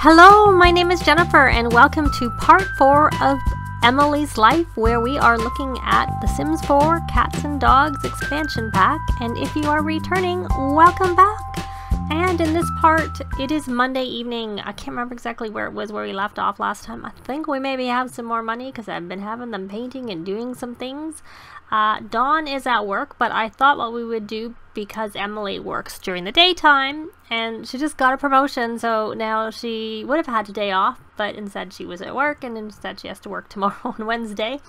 Hello, my name is Jennifer and welcome to part 4 of Emily's Life, where we are looking at the Sims 4 Cats and Dogs expansion pack. And if you are returning, welcome back. And in this part, it is Monday evening. I can't remember exactly where it was where we left off last time. I think we maybe have some more money because I've been having them painting and doing some things. Dawn is at work, but I thought what we would do, because Emily works during the daytime and she just got a promotion, so now she would have had a day off, but instead she was at work and instead she has to work tomorrow on Wednesday.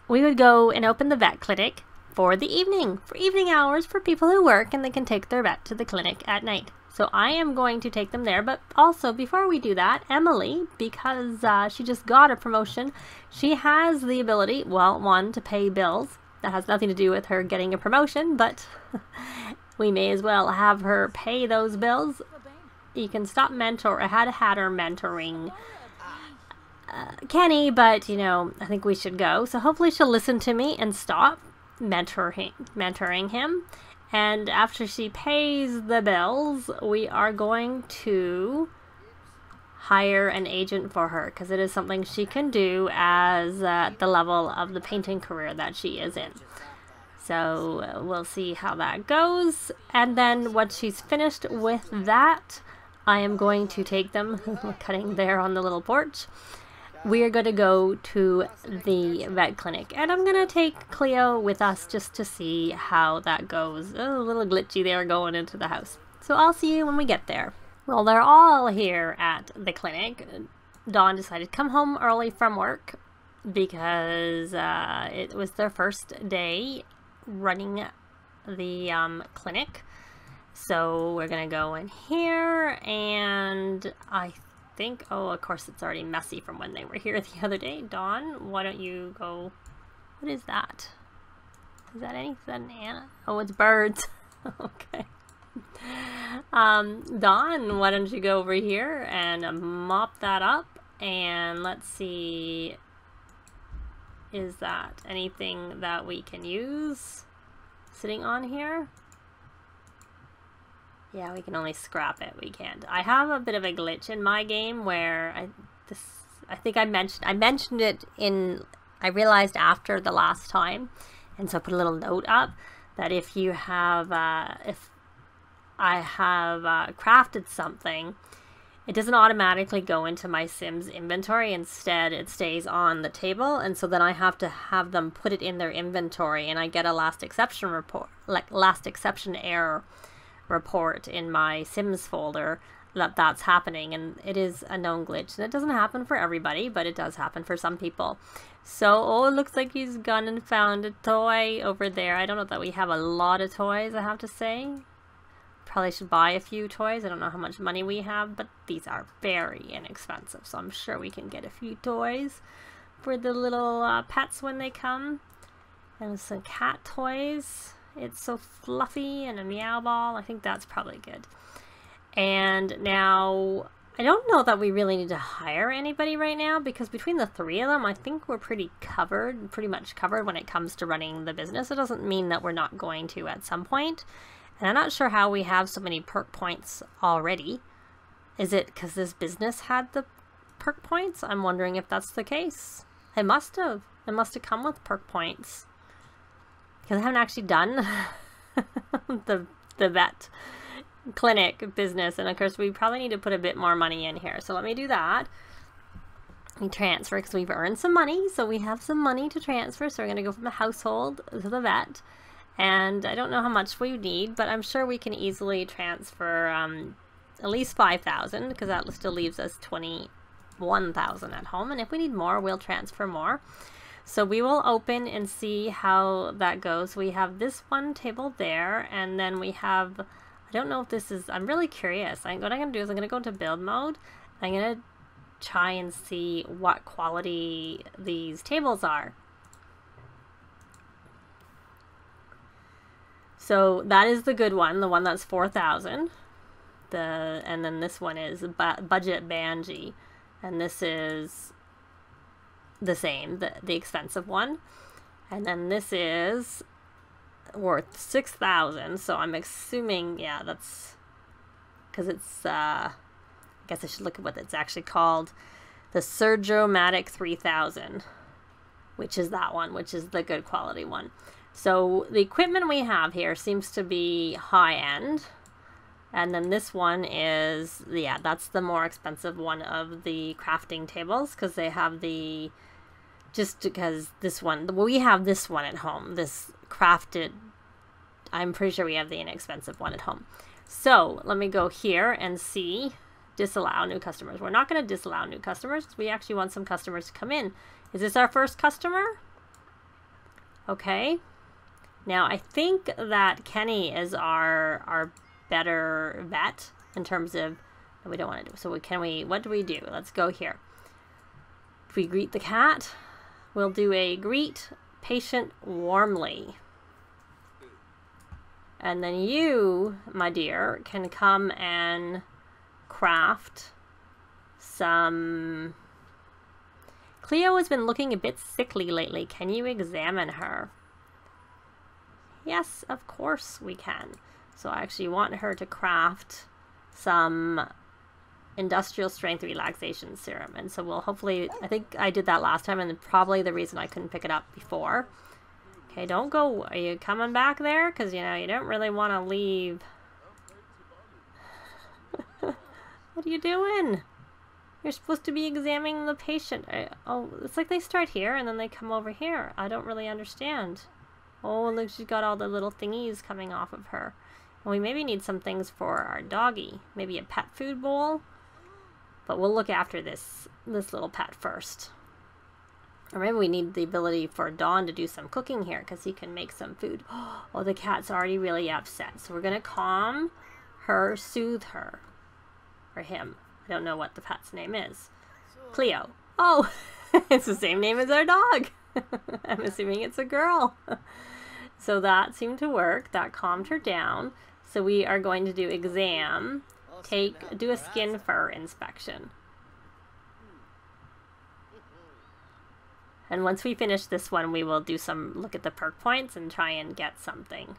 We would go and open the vet clinic for the evening, for evening hours for people who work, and they can take their vet to the clinic at night. So I am going to take them there, but also before we do that, Emily, because she just got a promotion, she has the ability, well, one, to pay bills. That has nothing to do with her getting a promotion, but we may as well have her pay those bills. You can stop I had her mentoring Kenny, but you know, I think we should go. So hopefully she'll listen to me and stop mentoring him. And after she pays the bills, we are going to hire an agent for her, because it is something she can do as the level of the painting career that she is in. So we'll see how that goes, and then once she's finished with that, I am going to take them cutting there on the little porch. We are going to go to the vet clinic, and I'm going to take Cleo with us just to see how that goes. A little glitchy there going into the house. So I'll see you when we get there. Well, they're all here at the clinic. Dawn decided to come home early from work because it was their first day running the clinic. So we're going to go in here, and I think, oh, of course it's already messy from when they were here the other day. Dawn, why don't you go? What is that? Is that anything? Anna? Oh, it's birds. Okay. Dawn, why don't you go over here and mop that up, and let's see, is that anything that we can use sitting on here? Yeah, we can only scrap it. We can't. I have a bit of a glitch in my game where I think I mentioned it in, I realized after the last time, and so I put a little note up that if you have if I have crafted something, it doesn't automatically go into my Sims inventory. Instead, it stays on the table, and so then I have to have them put it in their inventory, and I get a last exception report, like last exception error report in my Sims folder that's happening, and it is a known glitch, and it doesn't happen for everybody, but it does happen for some people. So, oh, it looks like he's gone and found a toy over there. I don't know that we have a lot of toys, I have to say. Probably should buy a few toys. I don't know how much money we have, but these are very inexpensive, so I'm sure we can get a few toys for the little pets when they come. And some cat toys. It's so fluffy, and a meow ball. I think that's probably good. And now, I don't know that we really need to hire anybody right now, because between the three of them, I think we're pretty much covered when it comes to running the business. It doesn't mean that we're not going to at some point. And I'm not sure how we have so many perk points already. Is it because this business had the perk points? I'm wondering if that's the case. It must have. It must have come with perk points. Because I haven't actually done the vet clinic business. And of course, we probably need to put a bit more money in here. So let me do that. We transfer because we've earned some money. So we have some money to transfer. So we're going to go from the household to the vet. And I don't know how much we need, but I'm sure we can easily transfer at least 5,000, because that still leaves us 21,000 at home. And if we need more, we'll transfer more. So we will open and see how that goes. We have this one table there, and then we have, I don't know if this is, I'm really curious. What I'm going to do is I'm going to go into build mode. I'm going to try and see what quality these tables are. So that is the good one, the one that's 4,000. And then this one is budget Banji, and this is the same, the expensive one. And then this is worth 6,000. So I'm assuming, yeah, that's because it's I guess I should look at what it's actually called. The Surgeomatic 3000, which is that one, which is the good quality one. So the equipment we have here seems to be high end. And then this one is, yeah, that's the more expensive one of the crafting tables, because they have the, just because this one, we have this one at home, this crafted, I'm pretty sure we have the inexpensive one at home. So let me go here and see, disallow new customers. We're not going to disallow new customers. We actually want some customers to come in. Is this our first customer? Okay. Now I think that Kenny is our better vet in terms of, we don't want to do, so what do we do? Let's go here. If we greet the cat, we'll do a greet patient warmly. And then you, my dear, can come and craft some... Cleo has been looking a bit sickly lately. Can you examine her? Yes, of course we can. So I actually want her to craft some industrial strength relaxation serum. And so we'll hopefully, I think I did that last time, and probably the reason I couldn't pick it up before. Okay, don't go. Are you coming back there? Because, you know, you don't really want to leave. What are you doing? You're supposed to be examining the patient. Oh, it's like they start here and then they come over here. I don't really understand. Oh, look, she's got all the little thingies coming off of her. And we maybe need some things for our doggy. Maybe a pet food bowl. But we'll look after this little pet first. Or maybe we need the ability for Dawn to do some cooking here, because he can make some food. Oh, the cat's already really upset. So we're going to calm her, soothe her. Or him. I don't know what the pet's name is. Cleo. Oh, it's the same name as our dog. I'm assuming it's a girl. So that seemed to work. That calmed her down. So we are going to do exam. Do a skin fur inspection. And once we finish this one, we will do some look at the perk points and try and get something.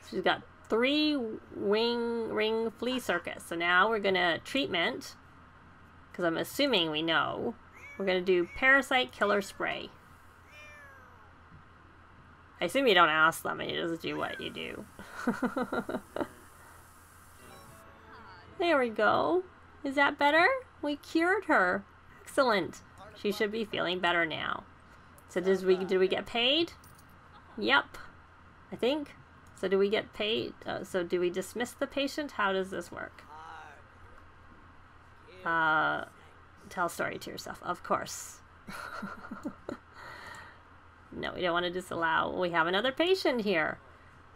She's got 3 ring flea circus. So now we're gonna treatment, because I'm assuming we know. We're gonna do parasite killer spray. I assume you don't ask them and you just do what you do. There we go. Is that better? We cured her. Excellent. She should be feeling better now. So did we get paid? Yep. I think. So do we get paid? So do we dismiss the patient? How does this work? Tell a story to yourself. Of course. No, we don't want to disallow. We have another patient here.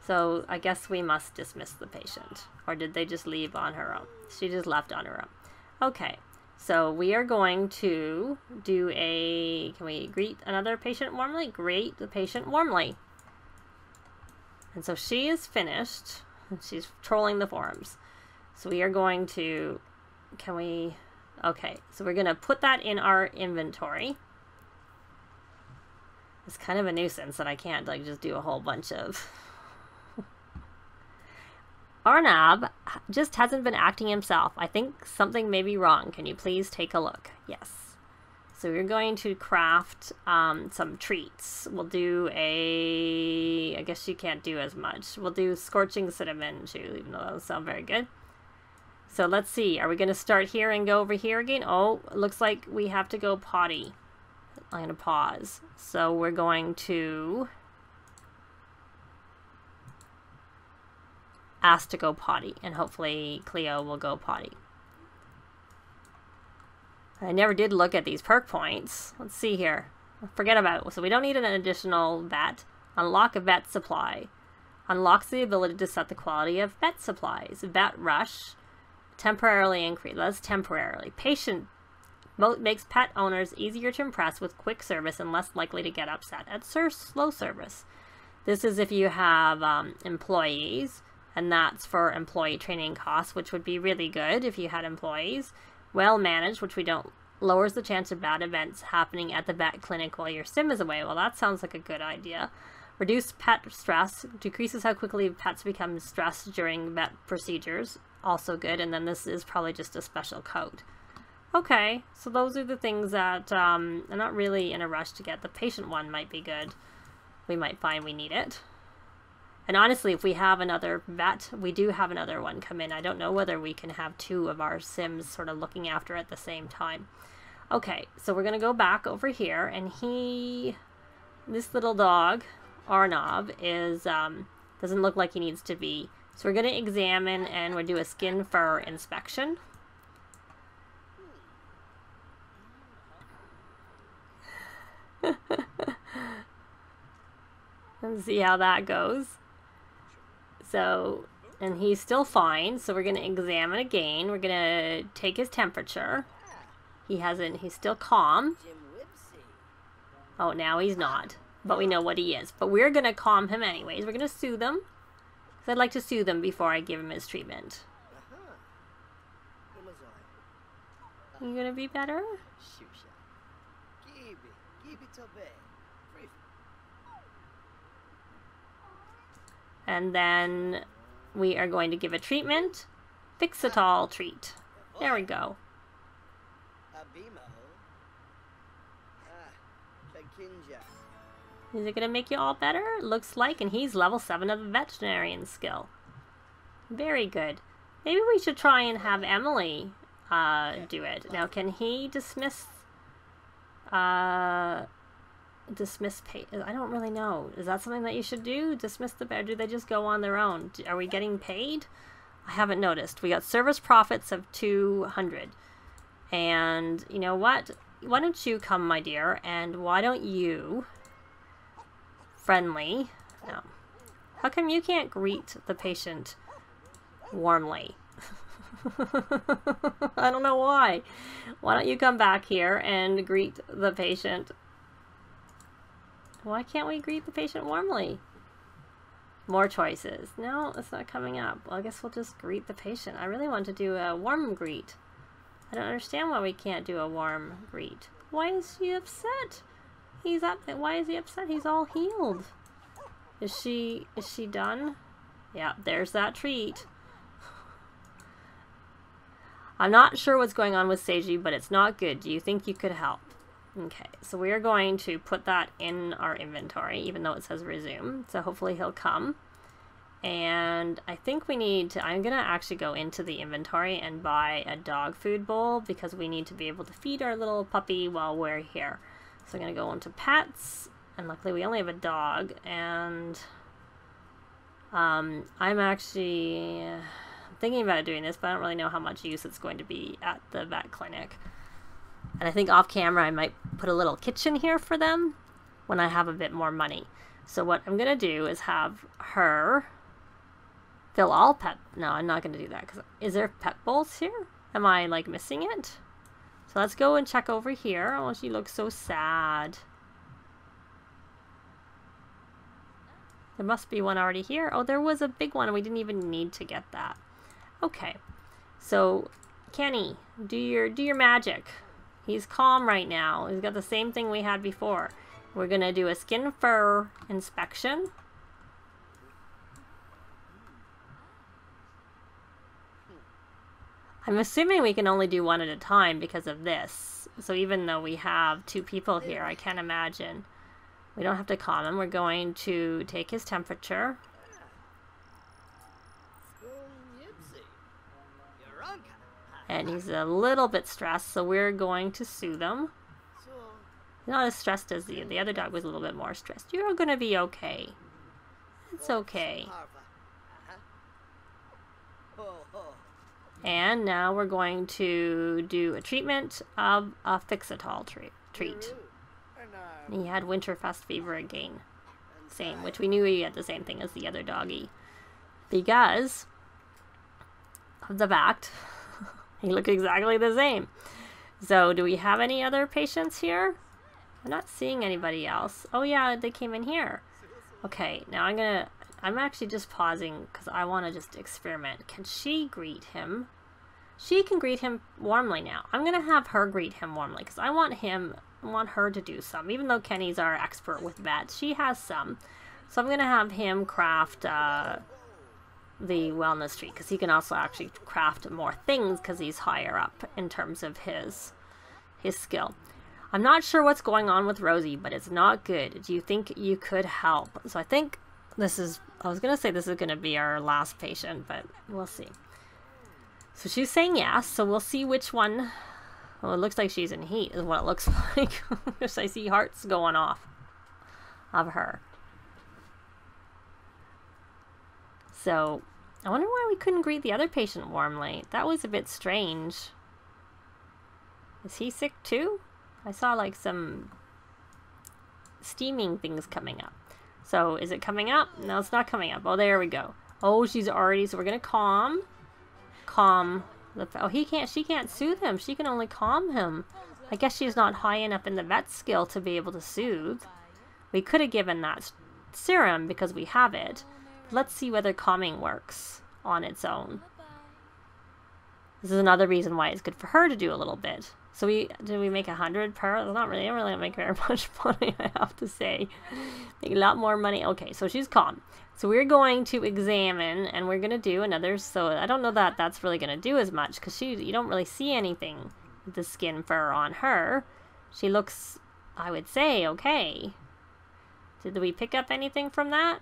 So I guess we must dismiss the patient. Or did they just leave on her own? She just left on her own. Okay. So we are going to do a... Can we greet another patient warmly? Greet the patient warmly. And so she is finished. She's trolling the forums. So we are going to... Can we... Okay. So we're going to put that in our inventory. It's kind of a nuisance that I can't like just do a whole bunch of... Arnab just hasn't been acting himself. I think something may be wrong. Can you please take a look? Yes. So we're going to craft some treats. We'll do a... I guess you can't do as much. We'll do scorching cinnamon too, even though that doesn't sound very good. So let's see. Are we going to start here and go over here again? Oh, it looks like we have to go potty. I'm going to pause. So we're going to... ask to go potty, and hopefully Cleo will go potty. I never did look at these perk points. Let's see here. Forget about it. So we don't need an additional vet. Unlock a vet supply. Unlocks the ability to set the quality of vet supplies. Vet rush. Temporarily increase. That's temporarily. Patient makes pet owners easier to impress with quick service and less likely to get upset at slow service. This is if you have employees. And that's for employee training costs, which would be really good if you had employees. Well managed, which we don't, lowers the chance of bad events happening at the vet clinic while your sim is away. Well, that sounds like a good idea. Reduce pet stress, decreases how quickly pets become stressed during vet procedures. also good. And then this is probably just a special coat. Okay, so those are the things that I'm not really in a rush to get. The patient one might be good. We might find we need it. And honestly, if we have another vet, we do have another one come in. I don't know whether we can have two of our Sims sort of looking after at the same time. Okay, so we're going to go back over here, and this little dog, Arnav, is, doesn't look like he needs to be. So we're going to examine, and we'll do a skin fur inspection. And see how that goes. So, and he's still fine, so we're going to examine again. We're going to take his temperature. He's still calm. Oh, now he's not. But we know what he is. But we're going to calm him anyways. We're going to soothe him. Because I'd like to soothe him before I give him his treatment. You going to be better? And then we are going to give a treatment. Fix-it-all treat. There we go. Is it going to make you all better? Looks like, and he's level 7 of the veterinarian skill. Very good. Maybe we should try and have Emily do it. Now, can he dismiss... I don't really know. Is that something that you should do? Dismiss the bear? Do they just go on their own? Are we getting paid? I haven't noticed. We got service profits of 200. And you know what? Why don't you come, my dear? And why don't you... Friendly. No. How come you can't greet the patient warmly? I don't know why. Why don't you come back here and greet the patient? Why can't we greet the patient warmly? More choices. No, it's not coming up. Well, I guess we'll just greet the patient. I really want to do a warm greet. I don't understand why we can't do a warm greet. Why is she upset? He's up. Why is he upset? He's all healed. Is she done? Yeah, there's that treat. I'm not sure what's going on with Seiji, but it's not good. Do you think you could help? Okay, so we are going to put that in our inventory, even though it says resume. So hopefully he'll come. And I think we need to, I'm going to actually go into the inventory and buy a dog food bowl because we need to be able to feed our little puppy while we're here. So I'm going to go into pets, and luckily we only have a dog, and I'm actually thinking about doing this, but I don't really know how much use it's going to be at the vet clinic. And I think off camera I might put a little kitchen here for them when I have a bit more money. So what I'm going to do is have her fill all pet... No, I'm not going to do that. Because is there pet bowls here? Am I like missing it? So let's go and check over here. Oh, she looks so sad. There must be one already here. Oh, there was a big one and we didn't even need to get that. Okay. So, Kenny, do your magic. He's calm right now. He's got the same thing we had before. We're going to do a skin fur inspection. I'm assuming we can only do one at a time because of this. So even though we have two people here, I can't imagine. We don't have to calm him. We're going to take his temperature. And he's a little bit stressed, so we're going to soothe him. He's not as stressed as the other dog was a little bit more stressed. You're going to be okay. It's okay. And now we're going to do a treatment of a fix-it-all treat. And he had Winterfest fever again. Same, which we knew he had the same thing as the other doggy. Because of the fact he looked exactly the same. So do we have any other patients here? I'm not seeing anybody else. Oh yeah, they came in here. Okay, now I'm actually just pausing because I want to just experiment. Can she greet him? She can greet him warmly now. I'm going to have her greet him warmly because I want her to do some. Even though Kenny's our expert with vets, she has some. So I'm going to have him craft the wellness tree, because he can also actually craft more things because he's higher up in terms of his skill. I'm not sure what's going on with Rosie, but it's not good. Do you think you could help? So I think this is, I was going to say this is going to be our last patient, but we'll see. So she's saying yes, so we'll see which one. Well, it looks like she's in heat is what it looks like. Because I see hearts going off of her. So I wonder why we couldn't greet the other patient warmly. That was a bit strange. Is he sick too? I saw like some steaming things coming up. So is it coming up? No, it's not coming up. Oh, there we go. Oh, she's already, so we're gonna calm the, oh, she can't soothe him. She can only calm him. I guess she's not high enough in the vet skill to be able to soothe. We could have given that serum because we have it. Let's see whether calming works on its own. This is another reason why it's good for her to do a little bit. So did we make 100 per? Not really. I don't really make very much money, I have to say. Make a lot more money. Okay, so she's calm. So we're going to examine, and we're going to do another. So I don't know that that's really going to do as much because you don't really see anything with the skin fur on her. She looks, I would say, okay. Did we pick up anything from that?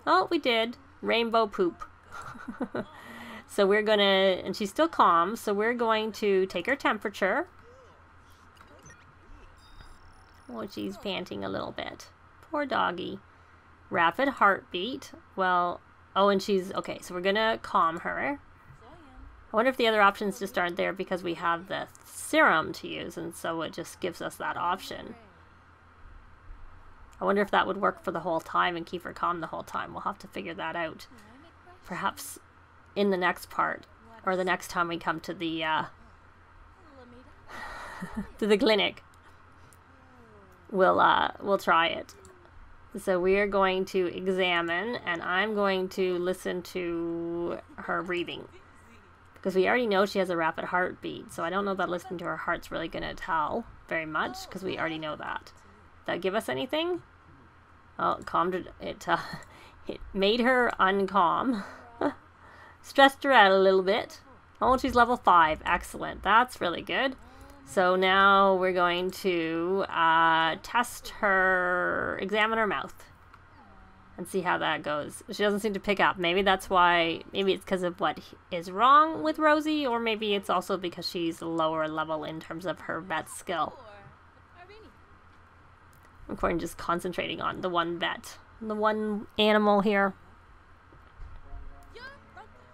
Oh, we did. Rainbow poop. So we're going to, and she's still calm, so we're going to take her temperature. Oh, she's panting a little bit. Poor doggy. Rapid heartbeat. Well, oh, and she's, okay, so we're going to calm her. I wonder if the other options just aren't there because we have the serum to use, and so it just gives us that option. I wonder if that would work for the whole time and keep her calm the whole time. We'll have to figure that out. Perhaps in the next part, or the next time we come to the to the clinic, we'll try it. So we are going to examine, and I'm going to listen to her breathing because we already know she has a rapid heartbeat. So I don't know that listening to her heart's really going to tell very much because we already know that. That give us anything? Oh, it calmed it. It made her uncalm. Stressed her out a little bit. Oh, she's level 5. Excellent. That's really good. So now we're going to test her, examine her mouth, and see how that goes. She doesn't seem to pick up. Maybe that's why. Maybe it's because of what is wrong with Rosie, or maybe it's also because she's lower level in terms of her vet skill. Of course, just concentrating on the one vet, the one animal here.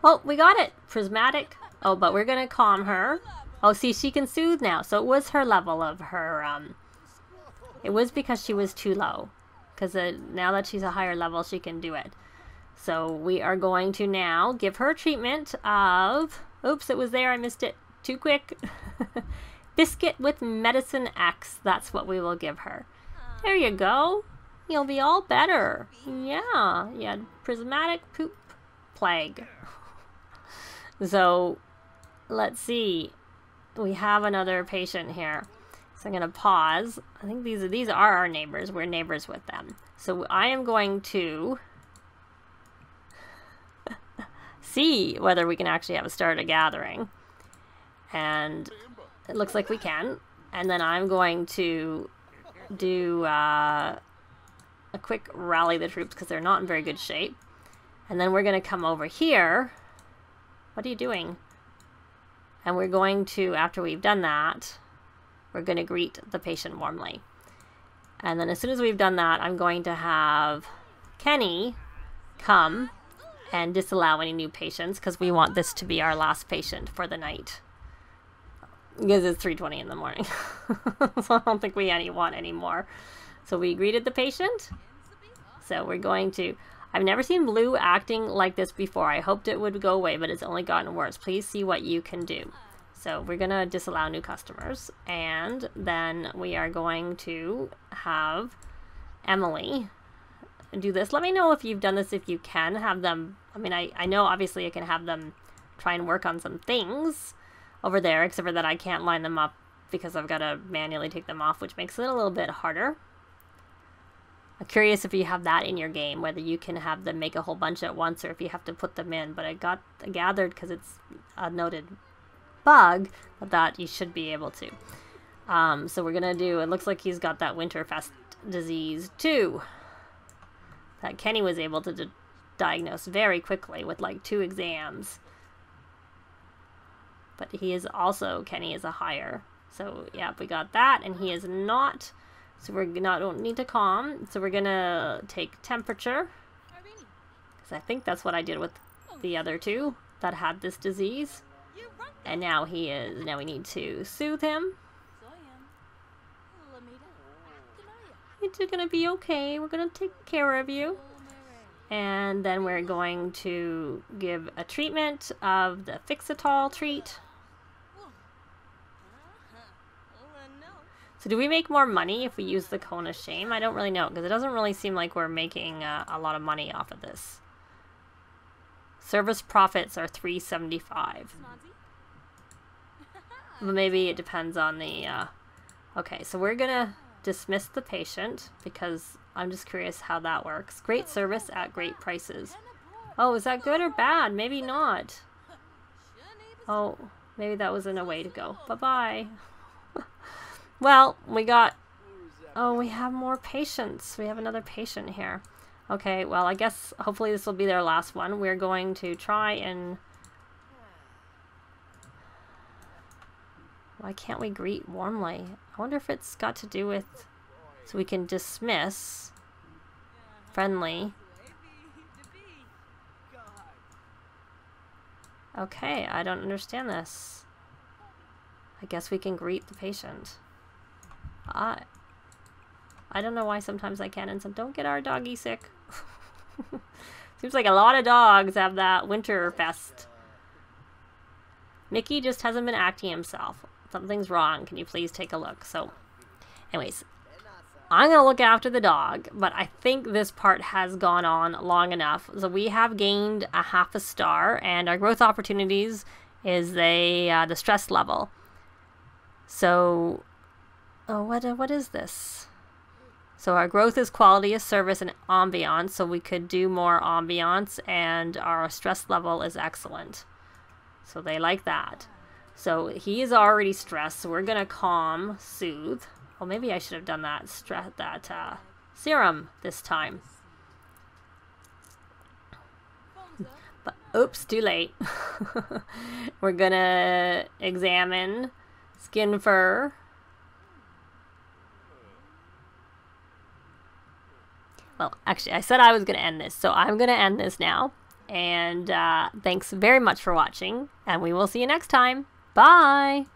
Oh, we got it. Prismatic. Oh, but we're going to calm her. Oh, see, she can soothe now. So it was her level of her, it was because she was too low. Because now that she's a higher level, she can do it. So we are going to now give her a treatment of, oops, it was there. I missed it too quick. Biscuit with Medicine X. That's what we will give her. There you go. You'll be all better. Yeah, yeah, prismatic poop plague. So, let's see. We have another patient here. So I'm going to pause. I think these are our neighbors. We're neighbors with them. So I am going to see whether we can actually have start a gathering. And it looks like we can. And then I'm going to do a quick rally the troops because they're not in very good shape. And then we're going to come over here. What are you doing? And we're going to, after we've done that, we're going to greet the patient warmly. And then as soon as we've done that, I'm going to have Kenny come and disallow any new patients because we want this to be our last patient for the night. Because it's 3:20 in the morning. So I don't think we want any more. So we greeted the patient. So we're going to... I've never seen Blue acting like this before. I hoped it would go away, but it's only gotten worse. Please see what you can do. So we're going to disallow new customers. And then we are going to have Emily do this. Let me know if you've done this, if you can have them. I mean, I know obviously I can have them try and work on some things over there, except for that I can't line them up because I've got to manually take them off, which makes it a little bit harder. I'm curious if you have that in your game, whether you can have them make a whole bunch at once or if you have to put them in. But I gathered, because it's a noted bug, that you should be able to. So we're gonna do, it looks like he's got that Winterfest disease too, that Kenny was able to diagnose very quickly with like 2 exams. But he is also, Kenny is a higher. So yeah, we got that, and he is not. So we're not, don't need to calm. So we're gonna take temperature, because I think that's what I did with the other 2 that had this disease. And now he is, now we need to soothe him. You're gonna be okay. We're gonna take care of you. And then we're going to give a treatment of the Fixitol treat. So do we make more money if we use the Cone of Shame? I don't really know, because it doesn't really seem like we're making a lot of money off of this. Service profits are $3.75. But maybe it depends on the... Okay, so we're gonna dismiss the patient, because I'm just curious how that works. Great service at great prices. Oh, is that good or bad? Maybe not. Oh, maybe that wasn't a way to go. Bye-bye. Well, we got... Oh, we have more patients. We have another patient here. Okay, well, I guess hopefully this will be their last one. We're going to try and... Why can't we greet warmly? I wonder if it's got to do with... So we can dismiss. Friendly. Okay, I don't understand this. I guess we can greet the patient. I don't know why sometimes I can and some don't. Get our doggy sick. Seems like a lot of dogs have that Winterfest. Mickey just hasn't been acting himself. Something's wrong. Can you please take a look? So, anyways, I'm going to look after the dog, but I think this part has gone on long enough. So we have gained a half a star, and our growth opportunities is the stress level. So, oh, what is this? So our growth is quality of service and ambiance, so we could do more ambiance, and our stress level is excellent. So they like that. So he is already stressed, so we're going to calm, soothe. Well, maybe I should have done that serum this time. But oops, too late. We're gonna examine skin fur. Well, actually, I said I was gonna end this, so I'm gonna end this now. And thanks very much for watching, and we will see you next time. Bye!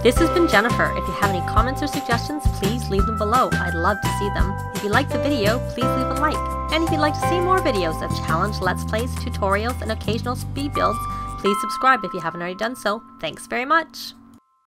This has been Jennifer. If you have any comments or suggestions, please leave them below. I'd love to see them. If you liked the video, please leave a like. And if you'd like to see more videos of challenge, let's plays, tutorials, and occasional speed builds, please subscribe if you haven't already done so. Thanks very much.